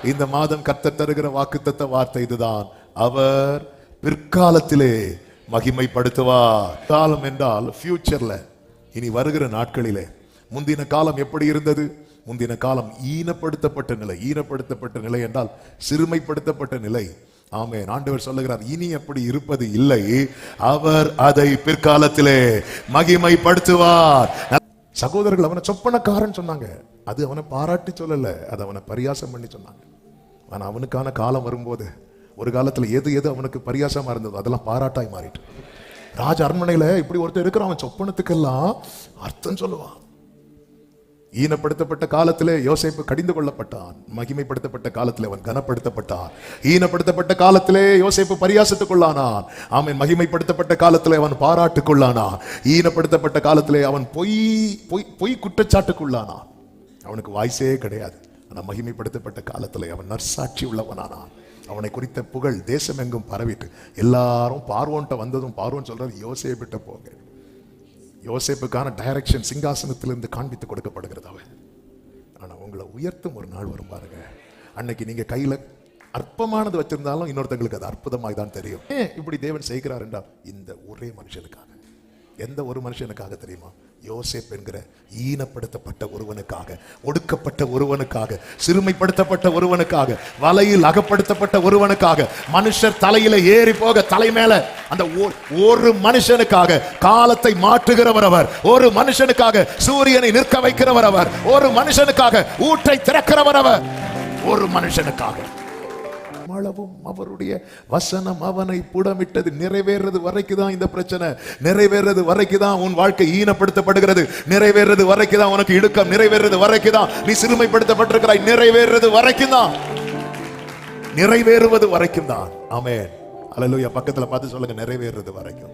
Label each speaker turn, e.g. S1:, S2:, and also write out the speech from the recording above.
S1: இந்த மாதம் கர்த்தர் தருகிற வாக்குத்தத்த வார்த்தை இதுதான். அவர் பிற்காலத்திலே மகிமைப்படுத்துவார். காலம் என்றால் ஃபியூச்சர்ல, இனி வருகிற நாட்களிலே. முந்தின காலம் எப்படி இருந்தது? முந்தின காலம் ஈனப்படுத்தப்பட்ட நிலை. ஈனப்படுத்தப்பட்ட நிலை என்றால் சிறுமைப்படுத்தப்பட்ட நிலை. ஆமென். ஆண்டவர் சொல்லுகிறார், இனி அப்படி இருப்பது இல்லை, அவர் அதை பிற்காலத்திலே மகிமைப்படுத்துவார். சகோதரர்கள் அவனை சொப்பனக்காரன் சொன்னாங்க. அது அவனை பாராட்டி சொல்லல, அது அவனை பரியாசம் பண்ணி சொன்னாங்க. ஆனா அவனுக்கான காலம் வரும்போது, ஒரு காலத்துல எது எது அவனுக்கு பரியாசமா இருந்தது அதெல்லாம் பாராட்டாய் மாறிட்டு. ராஜ அரண்மனையில இப்படி ஒருத்தர் இருக்கிறான், அவன் சொப்பனத்துக்கெல்லாம் அர்த்தம் சொல்லுவான். ஈனப்படுத்தப்பட்ட காலத்திலே யோசேப்பு கடிந்து கொள்ளப்பட்டான். மகிமைப்படுத்தப்பட்ட காலத்திலே அவன் கனப்படுத்தப்பட்டான். ஈனப்படுத்தப்பட்ட காலத்திலே யோசேப்பு பரியாசத்துக்குள்ளானான். ஆமென். மகிமைப்படுத்தப்பட்ட காலத்திலே அவன் பாராட்டுக்குள்ளானான். ஈனப்படுத்தப்பட்ட காலத்திலே அவன் பொய் குற்றச்சாட்டுக்குள்ளானான். அவனுக்கு வாய்ஸே கிடையாது. ஆனா மகிமைப்படுத்தப்பட்ட காலத்திலே அவன் நற்சாட்சி உள்ளவனானான். அவனை குறித்த புகழ் தேசம் எங்கும் பரவிட்டு எல்லாரும் பார்வோன்ட்ட வந்ததும் பார்வோன் சொல்றாரு, யோசேப்பிட்ட போங்க. யோசேப்புக்கான டைரக்ஷன் சிங்காசனத்திலிருந்து காண்பித்து கொடுக்கப்படுகிறது. அவன் ஆனா உங்களை உயர்த்தும் ஒரு நாள் வரும் பாருங்க. அன்னைக்கு நீங்க கையில அற்பமானது வச்சிருந்தாலும் இன்னொருத்தங்களுக்கு அது அற்புதமாய் தான் தெரியும். இப்படி தேவன் செய்கிறார் என்றால் இந்த ஒரே மனுஷனுக்காக. எந்த ஒரு மனுஷனுக்காக தெரியுமா? யோசேப் என்கிற ஈனப்படுத்தப்பட்ட ஒருவனுக்காக, ஒடுக்கப்பட்ட ஒருவனுக்காக, சிறுமைப்படுத்தப்பட்ட ஒருவனுக்காக, வலையில் அகப்படுத்தப்பட்ட ஒருவனுக்காக, மனுஷர் தலையில ஏறி போக தலை மேல அந்த ஒரு மனுஷனுக்காக காலத்தை மாற்றுகிறவர் அவர். ஒரு மனுஷனுக்காக சூரியனை நிற்க வைக்கிறவர் அவர். ஒரு மனுஷனுக்காக ஊற்றை திறக்கிறவர் அவர். ஒரு மனுஷனுக்காக அளவும் அவருடைய வசனம் அவனை புடமிட்டது. நிறைவேறது வரைக்கும் தான் இந்த பிரச்சனை. நிறைவேறது வரைக்கும் தான் உன் வாழ்க்கை ஈனப்படுத்தப்படுகிறது. நிறைவேறது வரைக்கும் தான் உனக்கு இடுக்கம். நிறைவேறது வரைக்கும் தான் நீ சிறுமைப்படுத்தப்பட்டிருக்கிறாய். நிறைவேறது வரைக்கும் தான், நிறைவேறுவது வரைக்கும் தான். ஆமென். அல்லேலூயா. பக்கத்துல பார்த்து சொல்லுங்க, நிறைவேறது வரைக்கும்.